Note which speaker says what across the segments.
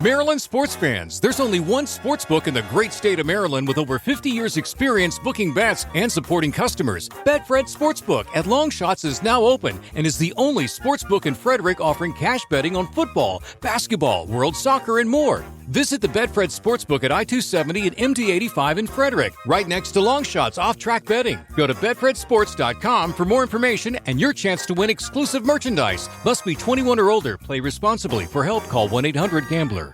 Speaker 1: Maryland sports fans, there's only one sports book in the great state of Maryland with over 50 years experience booking bets and supporting customers. Betfred Sportsbook at Longshots is now open and is the only sportsbook in Frederick offering cash betting on football, basketball, world soccer, and more. Visit the Betfred Sportsbook at I-270 and MD-85 in Frederick, right next to Longshots off-track betting. Go to betfredsports.com for more information and your chance to win exclusive merchandise. Must be 21 or older. Play responsibly. For help, call 1-800-GAMBLER.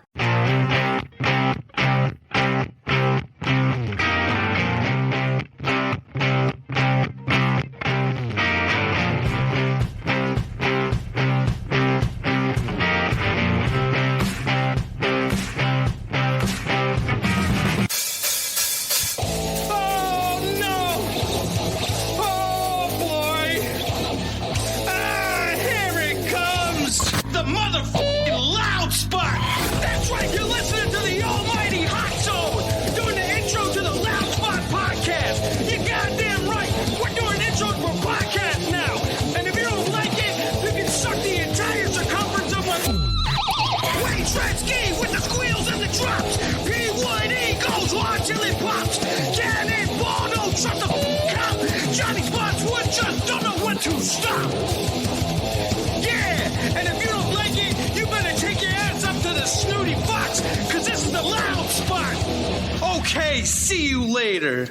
Speaker 2: Okay, see you later.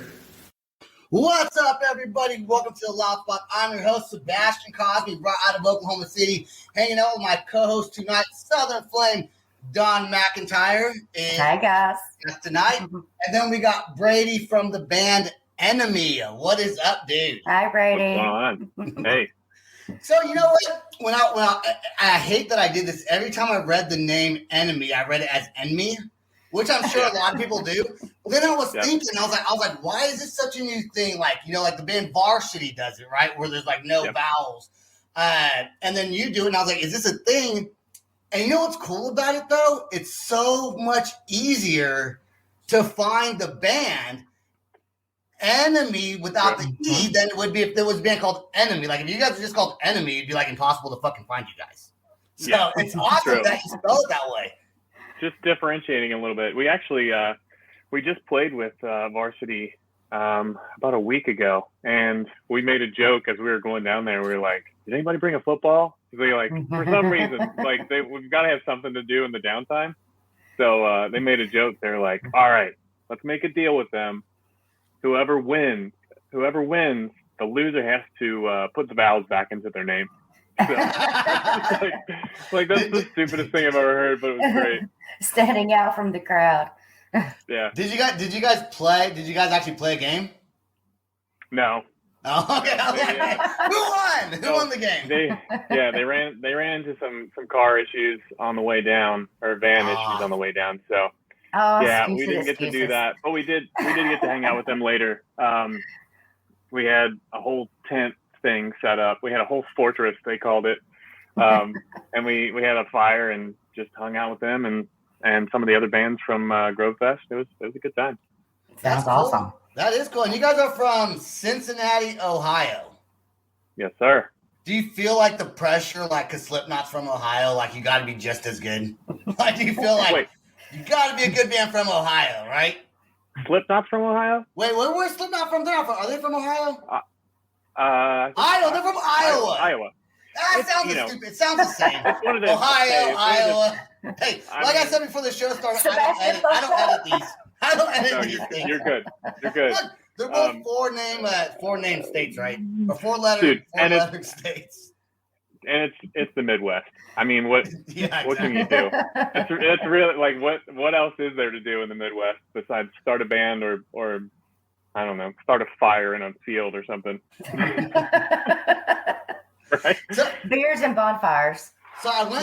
Speaker 3: What's up, everybody? Welcome to the Loud Spot. I'm your host, Sebastian Cosby, brought out of Oklahoma City, hanging out with my co-host tonight, Southern Flame, Don McIntyre. And
Speaker 4: hi, guys.
Speaker 3: Tonight. And then we got Brady from the band ENMY. What is up, dude?
Speaker 4: Hi, Brady.
Speaker 5: What's going on? Hey.
Speaker 3: So, you know what? When I hate that I did this. Every time I read the name ENMY, I read it as ENMY, which I'm sure a lot of people do. But then I was thinking, I was like, why is this such a new thing? Like, you know, like the band Varsity does it, right? Where there's like no vowels. And then you do it, and I was like, is this a thing? And you know what's cool about it, though? It's so much easier to find the band ENMY without the E than it would be if there was a band called ENMY. Like, if you guys were just called ENMY, it'd be like impossible to fucking find you guys. So it's awesome that you spell it that way.
Speaker 5: Just differentiating a little bit. We actually we just played with Varsity about a week ago, and we made a joke as we were going down there. We were like, "Did anybody bring a football?" They like, for some reason, like we've got to have something to do in the downtime. So they made a joke. They're like, "All right, let's make a deal with them. Whoever wins, the loser has to put the vowels back into their name." So, like that's the stupidest thing I've ever heard, but it was great.
Speaker 4: Standing out from the crowd.
Speaker 3: Yeah. Did you guys play? Did you guys actually play a game?
Speaker 5: No.
Speaker 3: Oh, okay. Who won? Who won the game?
Speaker 5: They ran into some car issues on the way down, or van issues on the way down. So we didn't get to do that, but we did get to hang out with them later. We had a whole tent thing set up. We had a whole fortress, they called it, and we had a fire and just hung out with them and some of the other bands from Grove Fest. It was a good time.
Speaker 4: That's awesome.
Speaker 3: That is cool. And you guys are from Cincinnati, Ohio.
Speaker 5: Yes, sir.
Speaker 3: Do you feel like the pressure, like, because Slipknot's from Ohio, like you got to be just as good? Like, do you feel like you got to be a good band from Ohio, right?
Speaker 5: Slipknot's from Ohio?
Speaker 3: Wait, where's Slipknot from? Are they from Ohio?
Speaker 5: Iowa.
Speaker 3: They're from Iowa.
Speaker 5: Iowa.
Speaker 3: That sounds stupid. It sounds the same.
Speaker 5: One of
Speaker 3: Ohio, Iowa. Hey, like I said before the show started, I don't edit these. I don't edit these things.
Speaker 5: You're good. Look,
Speaker 3: they're both four name states, right? Or four letter states.
Speaker 5: And it's the Midwest. I mean, what can you do? It's really like what else is there to do in the Midwest besides start a band or I don't know, start a fire in a field or something. Right?
Speaker 4: So, beers and bonfires.
Speaker 3: So I went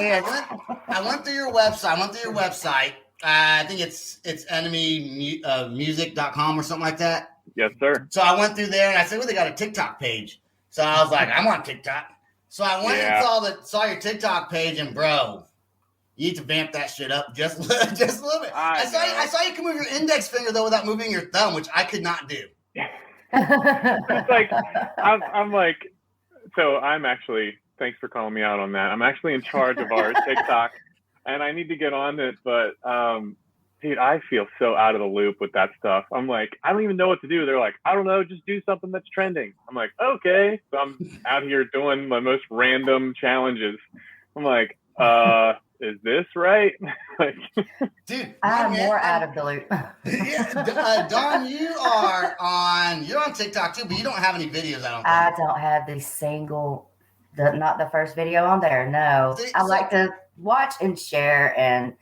Speaker 3: through your website. I think it's enemymusic.com or something like that.
Speaker 5: Yes, sir.
Speaker 3: So I went through there and I said, well, they got a TikTok page. So I was like, I'm on TikTok. So I went and saw your TikTok page, and bro, you need to vamp that shit up just a little bit. I saw you can move your index finger though without moving your thumb, which I could not do.
Speaker 5: It's like I'm like, so I'm actually, thanks for calling me out on that. I'm actually in charge of our TikTok and I need to get on it, but dude, I feel so out of the loop with that stuff. I'm like, I don't even know what to do. They're like, I don't know, just do something that's trending. I'm like, okay. So I'm out here doing my most random challenges. I'm like, is this right? Like,
Speaker 3: Dude,
Speaker 4: I'm more out of the loop.
Speaker 3: yeah, Don, you're on TikTok too, but you don't have any videos. I don't think.
Speaker 4: I don't have not the first video on there. No,
Speaker 3: See,
Speaker 4: I like to watch and share, and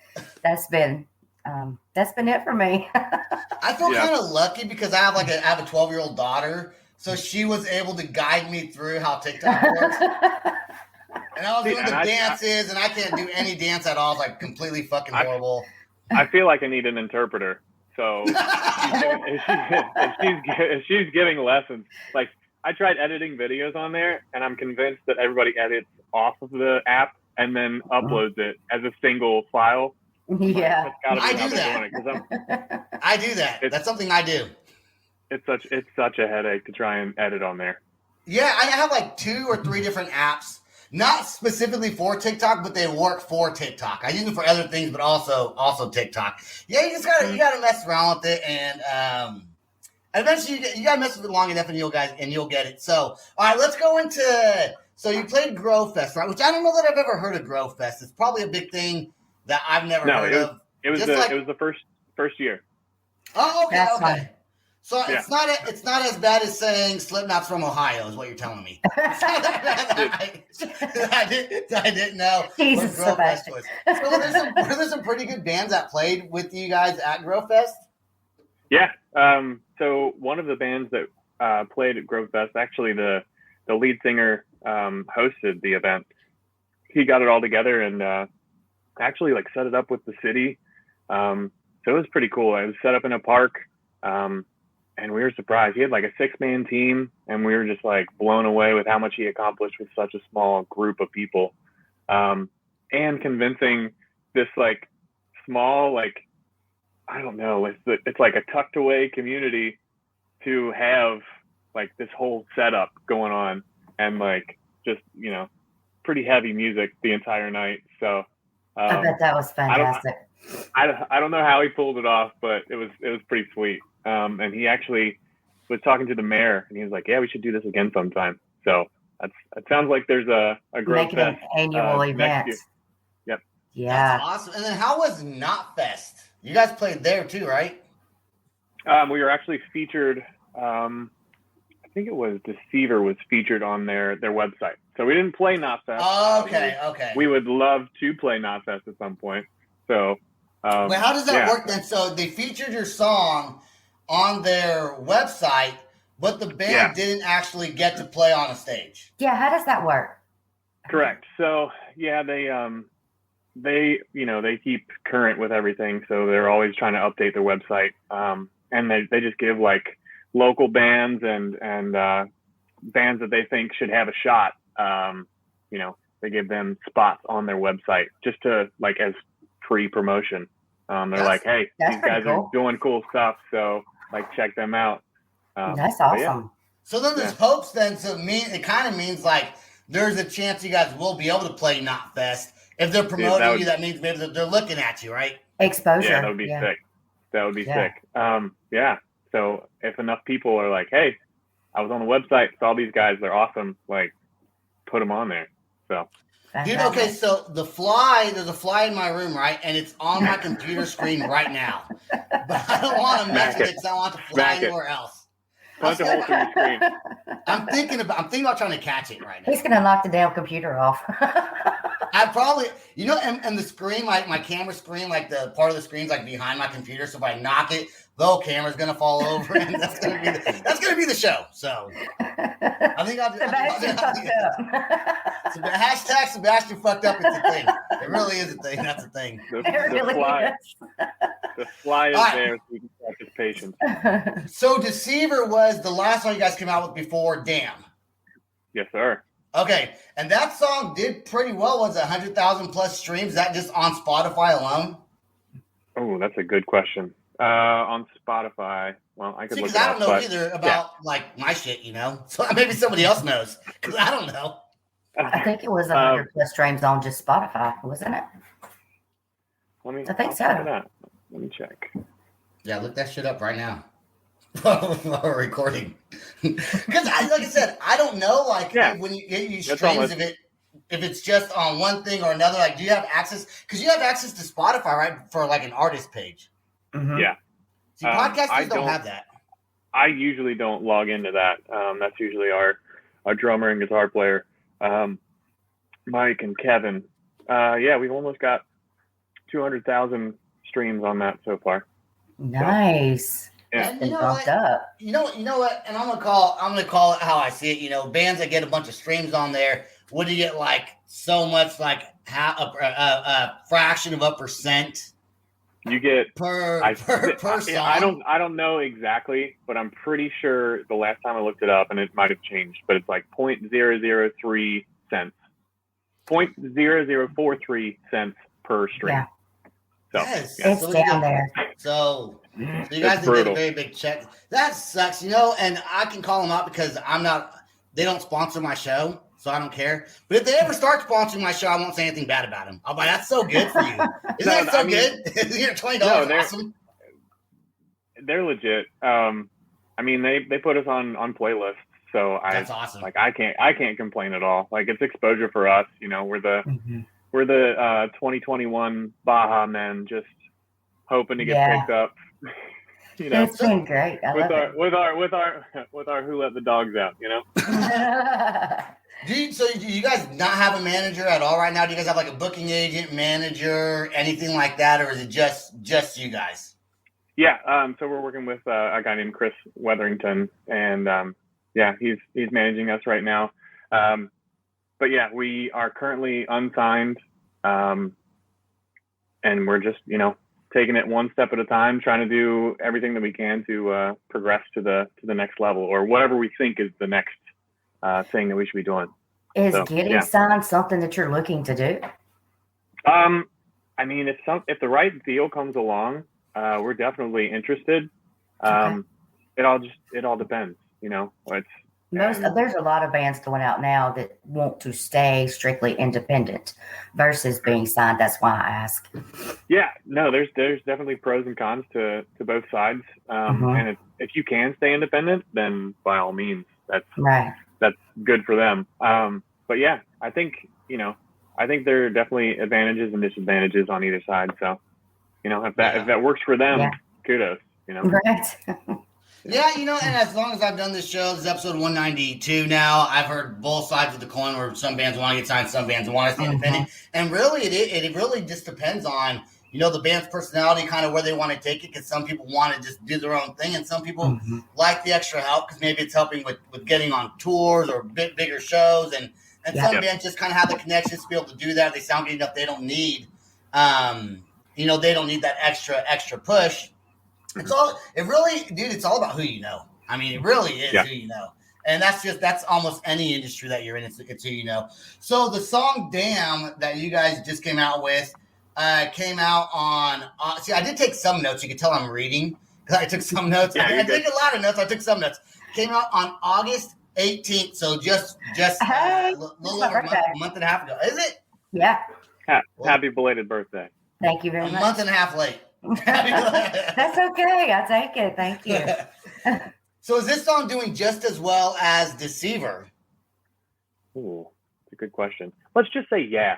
Speaker 4: that's been it for me.
Speaker 3: I feel kind of lucky because I have a 12-year-old daughter, so she was able to guide me through how TikTok works. And I was doing the dances, and I can't do any dance at all. It's like completely fucking horrible.
Speaker 5: I feel like I need an interpreter. So if she's giving lessons, like I tried editing videos on there, and I'm convinced that everybody edits off of the app and then uploads it as a single file.
Speaker 4: Yeah,
Speaker 3: I do that. I do that. That's something I do.
Speaker 5: It's such a headache to try and edit on there.
Speaker 3: Yeah, I have like 2 or 3 different apps. Not specifically for TikTok, but they work for TikTok. I use them for other things, but also TikTok. Yeah, you gotta mess around with it, and eventually you gotta mess with it long enough, and you'll get it. So, all right, let's go into. So you played Grow Fest, right? Which I don't know that I've ever heard of Grow Fest. It's probably a big thing that I've never heard of.
Speaker 5: It was the first year.
Speaker 3: Oh, okay,
Speaker 4: That's
Speaker 3: okay.
Speaker 4: fine.
Speaker 3: So it's not as bad as saying Slipknot's from Ohio, is what you're telling me. I didn't know
Speaker 4: Jesus,
Speaker 3: what Grow Fest was. So were there some pretty good bands that played with you guys at Grow Fest?
Speaker 5: Yeah. So one of the bands that played at Grow Fest, actually the lead singer hosted the event. He got it all together and actually like set it up with the city. So it was pretty cool. It was set up in a park. And we were surprised. He had like a 6-man team, and we were just like blown away with how much he accomplished with such a small group of people. And convincing this like small, like, I don't know, it's like a tucked away community to have like this whole setup going on and like just, pretty heavy music the entire night. So
Speaker 4: I bet that was fantastic.
Speaker 5: I don't know how he pulled it off, but it was pretty sweet. And he actually was talking to the mayor, and he was like, "Yeah, we should do this again sometime." So it sounds like there's a Grow
Speaker 4: Make it an annual event.
Speaker 5: Yep.
Speaker 4: Yeah.
Speaker 3: That's awesome. And then how was Not Fest? You guys played there too, right?
Speaker 5: We were actually featured. I think it was Deceiver was featured on their website. So we didn't play Not Fest.
Speaker 3: Oh, okay.
Speaker 5: We would love to play Not Fest at some point. So.
Speaker 3: Wait, how does that work then? So they featured your song on their website, but the band didn't actually get to play on a stage.
Speaker 4: Yeah, how does that work?
Speaker 5: Correct. So yeah, they keep current with everything, so they're always trying to update their website. And they just give like local bands and bands that they think should have a shot. They give them spots on their website just to like as free promotion. They're like, hey, these guys are doing cool stuff, so like check them out.
Speaker 4: That's awesome.
Speaker 5: Yeah.
Speaker 3: So then there's hopes then. So it kind of means like there's a chance you guys will be able to play Not Fest. If they're promoting you, that means maybe they're looking at you, right?
Speaker 4: Exposure.
Speaker 5: Yeah, that would be sick. That would be sick. So if enough people are like, hey, I was on the website, saw these guys, they're awesome, like put them on there. So.
Speaker 3: Dude, okay, so there's a fly in my room, right? And it's on my computer screen right now. But I don't want to mess with it because I want to fly anywhere else.
Speaker 5: Punch a hole through your screen.
Speaker 3: I'm thinking about trying to catch it right now.
Speaker 4: He's going to knock the damn computer off.
Speaker 3: I probably, and the screen, like my camera screen, like the part of the screen's like behind my computer. So if I knock it, the whole camera's gonna fall over, and that's gonna be the show. So I think I'll
Speaker 4: Sebastian fucked up.
Speaker 3: Hashtag Sebastian fucked up. It's a thing. It really is a thing. That's a thing.
Speaker 5: The fly is there, so we can practice patience.
Speaker 3: So Deceiver was the last song you guys came out with before Damn.
Speaker 5: Yes, sir.
Speaker 3: Okay, and that song did pretty well. Was it 100,000 plus streams? Is that just on Spotify alone?
Speaker 5: Oh, that's a good question. On Spotify, well, I could look it up.
Speaker 3: I don't know either about like my shit, So maybe somebody else knows because I don't know.
Speaker 4: I think it was 100 plus streams on just Spotify, wasn't it? I think so.
Speaker 5: Check it out. Let me check.
Speaker 3: Yeah, look that shit up right now. While we're recording. Because, like I said, I don't know, like, when you get you streams, if it's just on one thing or another, like, do you have access? Because you have access to Spotify, right, for, like, an artist page.
Speaker 4: Mm-hmm.
Speaker 5: Yeah.
Speaker 3: See, podcasters don't have that.
Speaker 5: I usually don't log into that. That's usually our drummer and guitar player, Mike and Kevin. We've almost got 200,000 streams on that so far.
Speaker 4: Nice.
Speaker 5: Yeah.
Speaker 3: And you know what? You know what? And I'm gonna call it how I see it. You know, bands that get a bunch of streams on there, would you get like so much, like a fraction of a percent?
Speaker 5: You get
Speaker 3: per song.
Speaker 5: I don't know exactly, but I'm pretty sure the last time I looked it up, and it might have changed, but it's like 0.003 cents, 0.0043 cents per stream.
Speaker 4: Yeah.
Speaker 5: So,
Speaker 3: yes,
Speaker 4: it's
Speaker 3: so
Speaker 4: down there.
Speaker 3: So you guys did a very big check. That sucks, you know, and I can call them out because they don't sponsor my show, so I don't care. But if they ever start sponsoring my show, I won't say anything bad about them. I'll be like, that's so good for you. Isn't that so good? $20 awesome.
Speaker 5: They're legit. I mean, they put us on playlists, so
Speaker 3: that's awesome.
Speaker 5: Like I can't complain at all. Like it's exposure for us. You know, we're the 2021 Baja men, just hoping to get picked up. You know,
Speaker 4: it's been great.
Speaker 5: With our who let the dogs out. You know.
Speaker 3: Do you guys not have a manager at all right now? Do you guys have like a booking agent, manager, anything like that, or is it just you guys?
Speaker 5: Yeah. So we're working with a guy named Chris Weatherington, and he's managing us right now. But yeah, we are currently unsigned, and we're just, you know, taking it one step at a time, trying to do everything that we can to progress to the next level, or whatever we think is the next thing that we should be doing.
Speaker 4: Is getting signed something that you're looking to do?
Speaker 5: I mean, if the right deal comes along, we're definitely interested.
Speaker 4: Okay.
Speaker 5: It all depends, you know.
Speaker 4: There's a lot of bands going out now that want to stay strictly independent versus being signed. That's why I ask.
Speaker 5: Yeah, no, there's definitely pros and cons to both sides. And if you can stay independent, then by all means, that's good for them. But yeah, I think there are definitely advantages and disadvantages on either side. So, you know, if that works for them, kudos, you know.
Speaker 4: Right.
Speaker 3: Yeah, you know, and as long as I've done this show, this is episode 192 now, I've heard both sides of the coin where some bands want to get signed, some bands want to stay independent. And really, it really just depends on, you know, the band's personality, kind of where they want to take it, because some people want to just do their own thing, and some people like the extra help because maybe it's helping with getting on tours or bigger shows, and some bands just kind of have the connections to be able to do that. They sound good enough. They don't need, they don't need that extra push. It's all about who you know. I mean, it really is who you know. And that's almost any industry that you're in. It's who you know. So the song Damn that you guys just came out with came out on, I did take some notes. You can tell I'm reading because I took some notes. I took a lot of notes. I took some notes. Came out on August 18th. So just a little over a month and a half ago. Is it?
Speaker 4: Yeah.
Speaker 5: Happy belated birthday.
Speaker 4: Thank you very much.
Speaker 3: A month and a half late.
Speaker 4: That's okay. I'll take it. Thank you.
Speaker 3: So is this song doing just as well as Deceiver?
Speaker 5: Ooh, that's a good question. Let's just say yeah.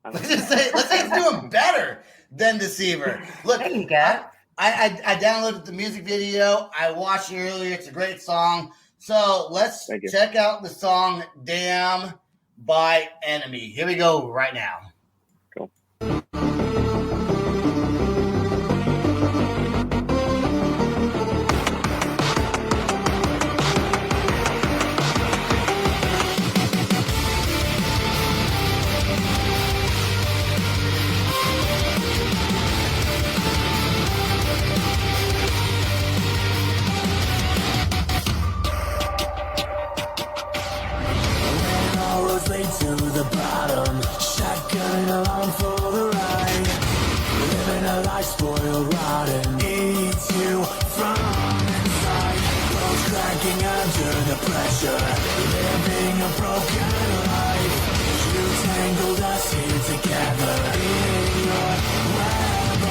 Speaker 3: Let's say it's doing better than Deceiver. Look,
Speaker 4: there you go.
Speaker 3: I downloaded the music video. I watched it earlier. It's a great song. So let's check out the song Damn by ENMY. Here we go right now.
Speaker 5: Cool.
Speaker 6: To the bottom, shotgun along for the ride, living a life spoiled, rotten, eats you from inside, bones cracking under the pressure, living a broken life, you tangled us here together in your web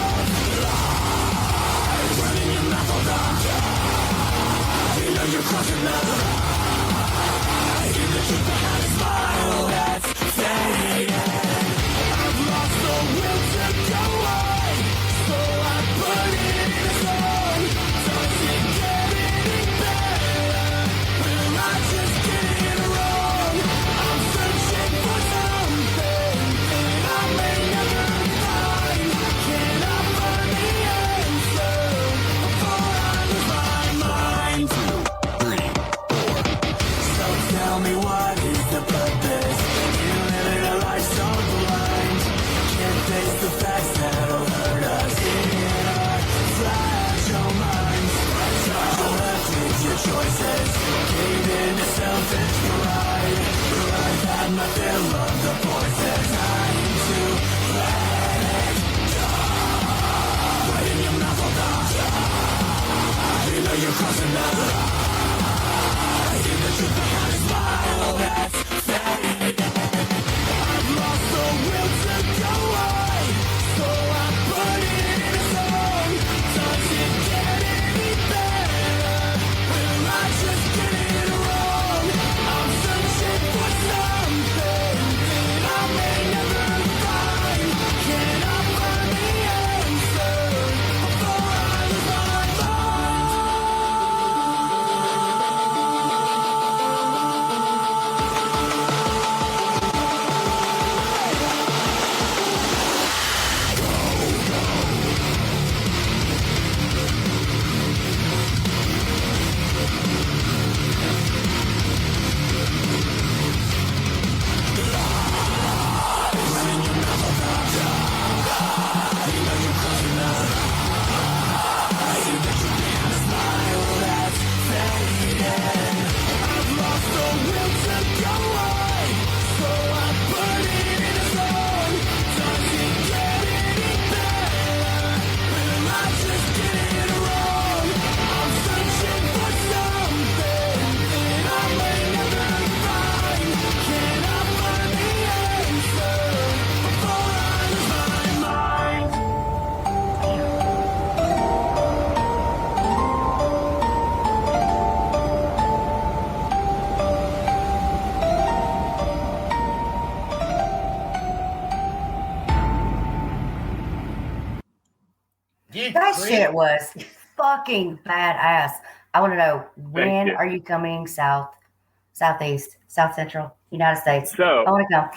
Speaker 4: That shit was fucking badass. I want to know, when
Speaker 5: you.
Speaker 4: are you coming southeast, south central United States?
Speaker 5: So
Speaker 4: I want to come.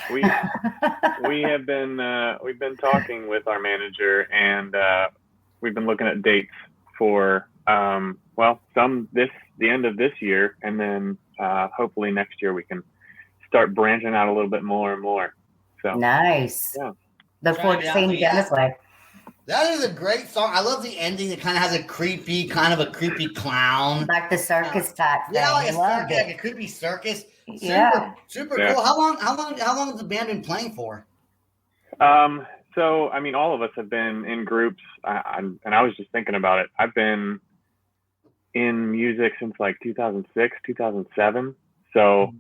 Speaker 5: we've been talking with our manager, and we've been looking at dates for the end of this year, and then hopefully next year we can start branching out a little bit more and more. So
Speaker 4: Nice.
Speaker 5: Yeah.
Speaker 4: Look forward to seeing you down this way.
Speaker 3: That is a great song. I love the ending. It kind of has a creepy clown.
Speaker 4: Like the circus type thing.
Speaker 3: Yeah, like
Speaker 4: I
Speaker 3: a creepy circus. Super
Speaker 5: Yeah.
Speaker 3: cool. How long has the band been playing for?
Speaker 5: So I mean, all of us have been in groups, and I was just thinking about it. I've been in music since like 2006, 2007. So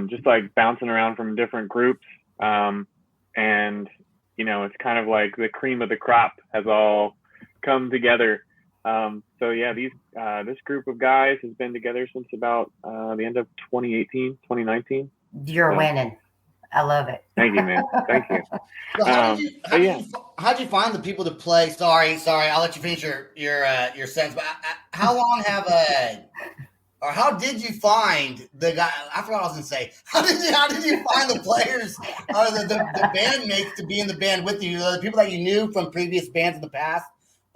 Speaker 5: just like bouncing around from different groups, and you know, it's kind of like the cream of the crop has all come together. So yeah, this group of guys has been together since about the end of 2018, 2019.
Speaker 4: You're winning. I love it.
Speaker 5: Thank you, man. Thank you.
Speaker 3: So how'd you find the people to play? Sorry, I'll let you finish your sentence. But how long have or how did you find the guy? I forgot what I was going to say. How did you find the players or the bandmates to be in the band with you? The people that you knew from previous bands in the past?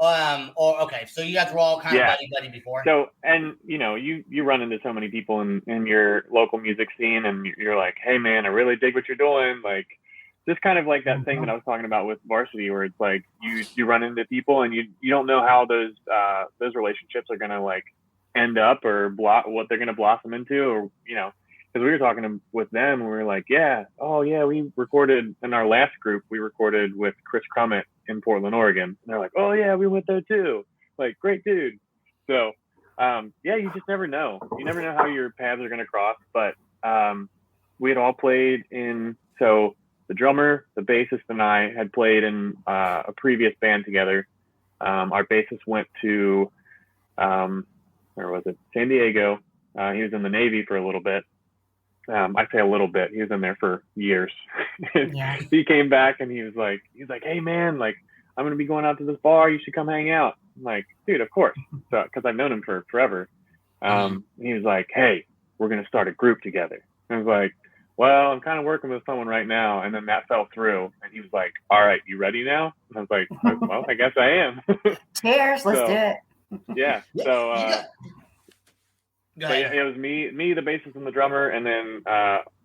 Speaker 3: So you guys were all kind of buddy before.
Speaker 5: So, and you know, you run into so many people in your local music scene, and you're like, hey man, I really dig what you're doing. Like, just kind of like that thing that I was talking about with Varsity, where it's like you run into people and you don't know how those relationships are gonna like end up or what they're gonna blossom into, or you know, because we were talking with them and we were like, we recorded in our last group, we recorded with Chris Crummett in Portland, Oregon. And they're like, oh yeah, we went there too. Like, great dude. So you just never know. You never know how your paths are gonna cross. But we had all played in, so the drummer, the bassist, and I had played in a previous band together. Our bassist went to where was it? San Diego. He was in the Navy for a little bit. I say a little bit. He was in there for years.
Speaker 4: Yeah.
Speaker 5: He came back and he was like, hey man, like I'm gonna be going out to this bar. You should come hang out. I'm like, dude, of course. So because I've known him for forever. He was like, hey, we're gonna start a group together. I was like, well, I'm kind of working with someone right now. And then that fell through. And he was like, all right, you ready now? And I was like, well, I guess I am.
Speaker 4: Cheers, let's do it.
Speaker 5: Yeah. So
Speaker 3: Go ahead.
Speaker 5: it was me, the bassist and the drummer, and then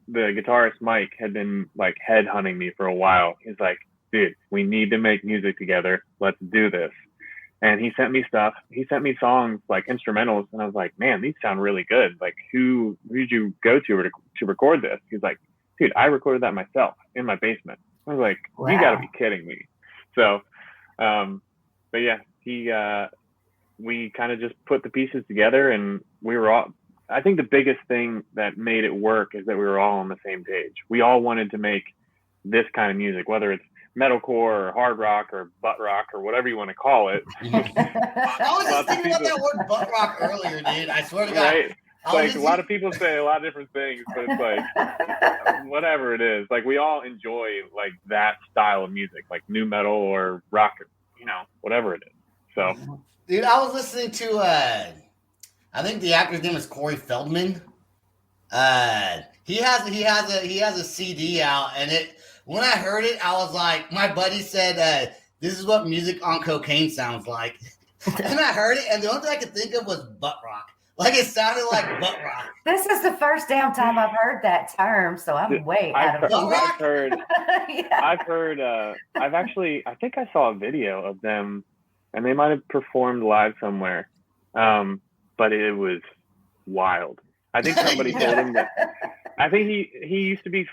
Speaker 5: the guitarist Mike had been like headhunting me for a while. He's like, dude, we need to make music together. Let's do this. And he sent me stuff. He sent me songs like instrumentals, and I was like, man, these sound really good. Like, who did you go to record this? He's like, dude, I recorded that myself in my basement. I was like, wow. You got to be kidding me. So, but yeah, we kind of just put the pieces together, and we were all. I think the biggest thing that made it work is that we were all on the same page. We all wanted to make this kind of music, whether it's metalcore or hard rock or butt rock or whatever you want to call it.
Speaker 3: I was just thinking about that word butt rock earlier, dude. I swear to God.
Speaker 5: Right? Like, a lot of people say a lot of different things, but it's like, whatever it is, like, we all enjoy like that style of music, like new metal or rock, whatever it is. So,
Speaker 3: dude, I was listening to, I think the actor's name is Corey Feldman. He has a CD out, and when I heard it, I was like, my buddy said, this is what music on cocaine sounds like. And I heard it, and the only thing I could think of was butt rock. Like, it sounded like butt rock.
Speaker 4: This is the first damn time I've heard that term, so I'm way out of it.
Speaker 5: I think I saw a video of them, and they might have performed live somewhere. But it was wild. I think somebody told him that. I think he used to be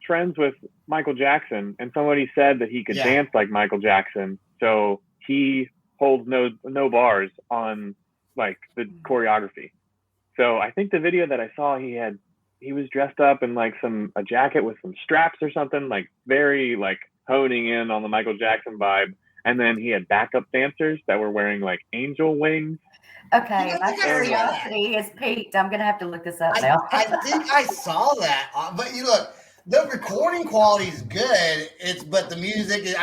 Speaker 5: friends with Michael Jackson, and somebody said that he could dance like Michael Jackson. So he holds no bars on like the choreography. So I think the video that I saw, he was dressed up in like a jacket with some straps or something, like very like honing in on the Michael Jackson vibe. And then he had backup dancers that were wearing like angel wings.
Speaker 4: Okay, my curiosity is piqued. I'm gonna have to look this up now.
Speaker 3: I think I saw that, but you look, the recording quality is good. But the music, music,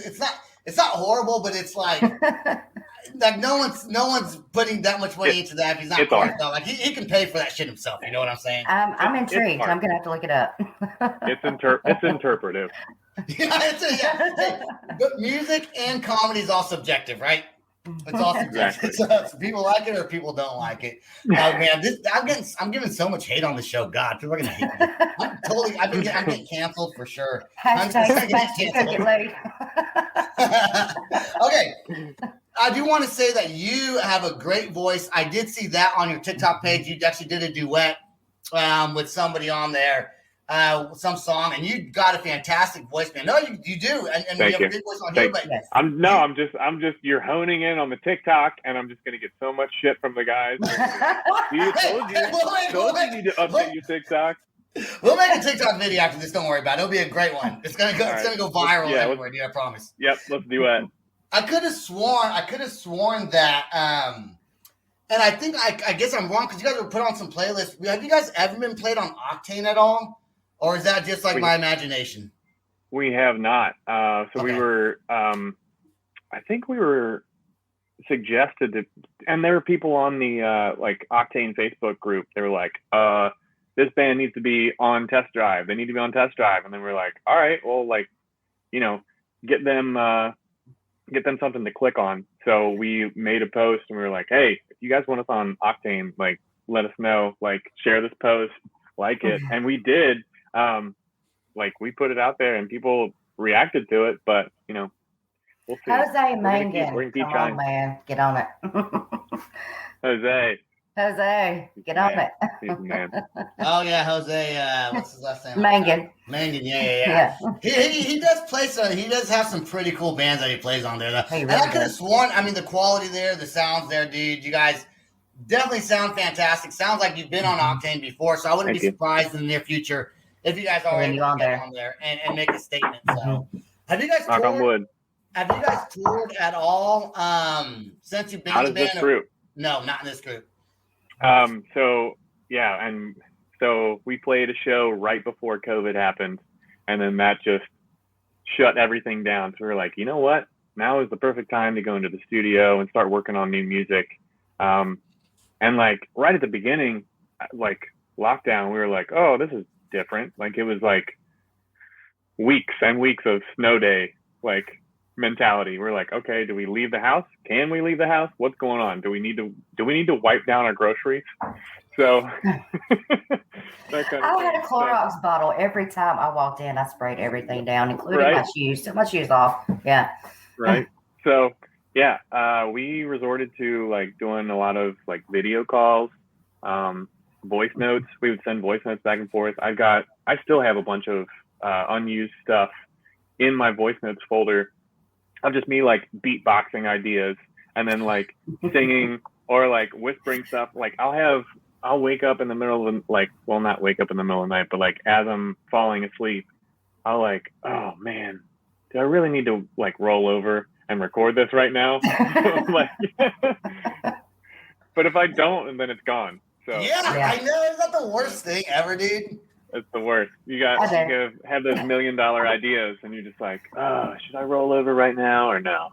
Speaker 3: it's not horrible, but it's like no one's putting that much money into that if he's not part of. Like he can pay for that shit himself. You know what I'm saying?
Speaker 4: I'm intrigued. I'm gonna have to look it up.
Speaker 5: It's interpretive.
Speaker 3: But music and comedy is all subjective, right? It's all subjective. So people like it or people don't like it. Oh man, I'm getting so much hate on the show. God, people are gonna hate me. I'm getting canceled for sure.
Speaker 4: Hashtag
Speaker 3: Okay. I do want to say that you have a great voice. I did see that on your TikTok page. You actually did a duet with somebody on there. Some song, and you got a fantastic voice, man. No, you do, and you have a good voice on here. But
Speaker 4: yes.
Speaker 5: I'm just you're honing in on the TikTok, and I'm just gonna get so much shit from the guys. You told you need to update your TikTok.
Speaker 3: We'll make a TikTok video after this. Don't worry about it. It'll be a great one. It's gonna go. It's gonna go viral everywhere, dude. I promise.
Speaker 5: Yep, let's do it.
Speaker 3: I could have sworn that. And I think I guess I'm wrong because you guys were put on some playlists. Have you guys ever been played on Octane at all? Or is that just like my imagination?
Speaker 5: We have not. We were, I think we were suggested to, and there were people on the like Octane Facebook group. They were like, this band needs to be on Test Drive. They need to be on Test Drive. And then we're like, all right, well, like, get them something to click on. So we made a post and we were like, hey, if you guys want us on Octane, like, let us know, like, share this post, like it. And we did. Like, we put it out there and people reacted to it, but we'll see.
Speaker 4: Jose Mangan,
Speaker 5: we're gonna keep
Speaker 4: come
Speaker 5: trying.
Speaker 4: on, man, get on it.
Speaker 5: Jose,
Speaker 4: get on it.
Speaker 5: He's a man.
Speaker 3: Oh yeah, Jose. What's his last name?
Speaker 4: Mangan.
Speaker 3: Yeah. He does play some. He does have some pretty cool bands that he plays on there.
Speaker 4: Hey,
Speaker 3: and I could have sworn. I mean, the quality there, the sounds there, dude. You guys definitely sound fantastic. Sounds like you've been on Octane before, so I wouldn't be surprised in the near future if you guys are able to get on there and make a statement. So, have you guys
Speaker 5: knock on wood?
Speaker 3: Have you guys toured at all since you've been in the band?
Speaker 5: This group?
Speaker 3: No, not in this group.
Speaker 5: So we played a show right before COVID happened, and then that just shut everything down. So we were like, you know what? Now is the perfect time to go into the studio and start working on new music. And like right at the beginning, like lockdown, we were like, oh, this is different. Like it was like weeks and weeks of snow day, like mentality. We're like, okay, do we leave the house? Can we leave the house? What's going on? Do we need to wipe down our groceries? So that kind of
Speaker 4: I had a Clorox bottle every time I walked in. I sprayed everything down, including
Speaker 5: Right.
Speaker 4: my shoes. Took my shoes off. Yeah.
Speaker 5: Right. So yeah, we resorted to like doing a lot of like video calls, voice notes. We would send voice notes back and forth. I still have a bunch of unused stuff in my voice notes folder of just me like beatboxing ideas. and then like singing or like whispering stuff. Like I'll wake up in the middle of not wake up in the middle of the night, but like as I'm falling asleep, I'll like, oh man, do I really need to like roll over and record this right now? Like, but if I don't, and then it's gone. So
Speaker 3: Yeah, I know. Is that the worst thing ever, dude?
Speaker 5: it's the worst. You have those $1 million ideas, and you're just like, oh, should I roll over right now or no?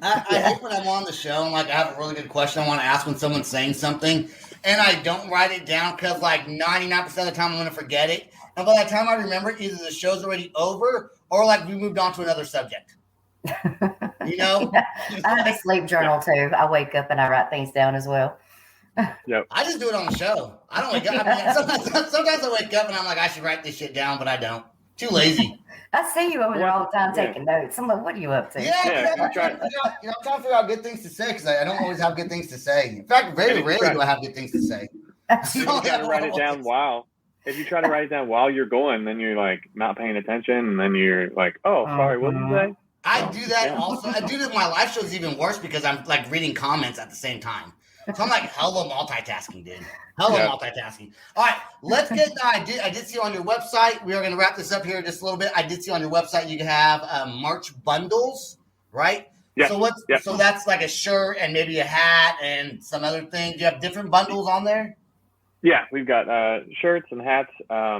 Speaker 3: I hate when I'm on the show and like I have a really good question I want to ask when someone's saying something, and I don't write it down because like 99% of the time I'm going to forget it. And by the time I remember, either the show's already over or like we moved on to another subject. You know?
Speaker 4: I have a sleep journal too. I wake up and I write things down as well.
Speaker 5: Yep.
Speaker 3: I just do it on the show. I don't wake up. I mean, sometimes I wake up and I'm like, I should write this shit down, but I don't. Too lazy.
Speaker 4: I see you over there all the time taking notes. I'm like, what are you up to?
Speaker 3: I'm trying to figure out good things to say because I don't always have good things to say. In fact, very rarely do I have good things to say.
Speaker 5: If you try to write it down while you're going, then you're like not paying attention, and then you're like, oh, sorry, what did you say?
Speaker 3: I do that also. I do that. My live show is even worse because I'm like reading comments at the same time. So I'm like hella multitasking, dude. Multitasking. All right, let's get. I did see on your website. We are going to wrap this up here in just a little bit. I did see on your website you can have March bundles, right?
Speaker 5: Yeah.
Speaker 3: So that's like a shirt and maybe a hat and some other things. Do you have different bundles on there?
Speaker 5: Yeah, we've got shirts and hats. I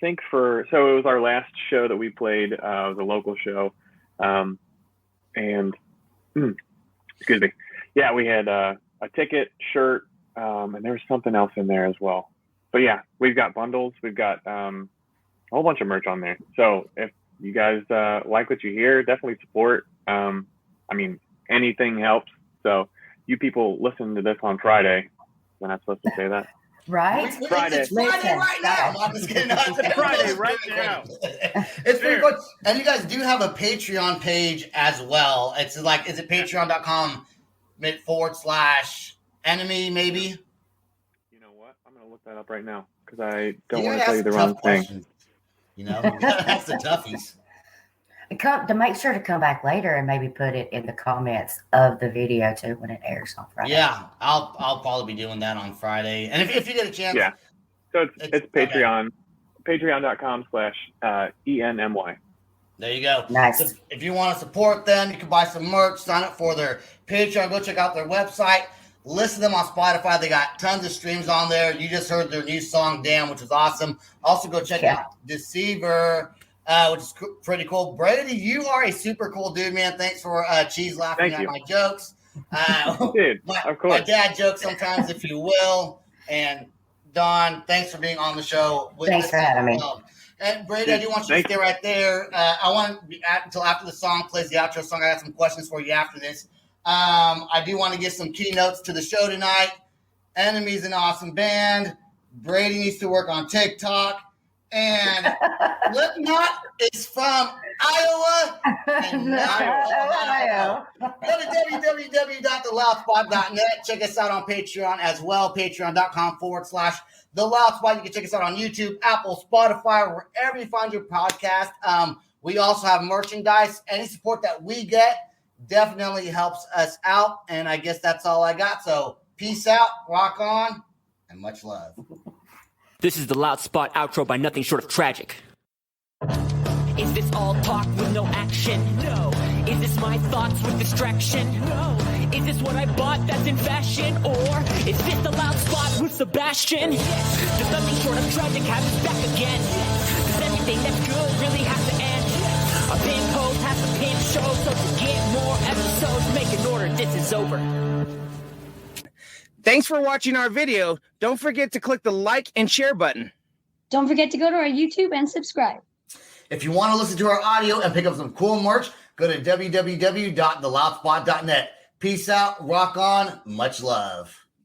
Speaker 5: think it was our last show that we played, the local show, and excuse me. Yeah, we had a ticket, shirt, and there was something else in there as well. But yeah, we've got bundles. We've got a whole bunch of merch on there. So if you guys like what you hear, definitely support. I mean, anything helps. So you people listen to this on Friday. We're not supposed to say that.
Speaker 4: Right?
Speaker 5: Friday.
Speaker 3: It's Friday right now. I'm just kidding.
Speaker 5: It's Friday right now.
Speaker 3: It's pretty good. And you guys do have a Patreon page as well. It's like, is it patreon.com/enemy maybe?
Speaker 5: You know what? I'm going to look that up right now because I don't want to tell you the wrong thing.
Speaker 3: Questions. You know, that's the toughies.
Speaker 4: To make sure to come back later and maybe put it in the comments of the video too when it airs on Friday.
Speaker 3: Yeah, I'll probably be doing that on Friday. And if you get a chance.
Speaker 5: Yeah. So it's Patreon. Okay. Patreon.com/ENMY.
Speaker 3: There you go.
Speaker 4: Nice.
Speaker 3: So if you want to support them, you can buy some merch, sign up for their Patreon, go check out their website, listen to them on Spotify. They got tons of streams on there. You just heard their new song, Damn, which is awesome. Also go check out Deceiver, which is pretty cool. Brady, you are a super cool dude, man. Thanks for cheese laughing at my jokes.
Speaker 5: Dude, of course.
Speaker 3: My dad jokes sometimes, if you will. And Don, thanks for being on the show.
Speaker 4: Thanks for having me.
Speaker 3: And Brady, I do want you to stay right there. I want until after the song plays the outro song. I got some questions for you after this. I do want to give some keynotes to the show tonight. Enemy's an awesome band. Brady needs to work on TikTok. And Slipknot is from Iowa and not Ohio. Go to www.theloudspot.net. Check us out on Patreon as well. Patreon.com/theloudspot. You can check us out on YouTube, Apple, Spotify, wherever you find your podcast. We also have merchandise. Any support that we get definitely helps us out. And I guess that's all I got. So peace out, rock on, and much love.
Speaker 7: This is the Loud Spot outro by nothing short of tragic.
Speaker 6: Is this all talk with no action? No. Is this my thoughts with distraction? No. Is this what I bought that's in fashion? Or is this the Loud Spot with Sebastian? Yes. Does nothing short of tragic have us back again? Yes. Does everything that's good really have to end? Yes. A pin post has to pin show, so to get more episodes, make an order, this is over.
Speaker 8: Thanks for watching our video. Don't forget to click the like and share button.
Speaker 9: Don't forget to go to our YouTube and subscribe.
Speaker 3: If you want to listen to our audio and pick up some cool merch, go to www.theloudspot.net. Peace out, rock on, much love.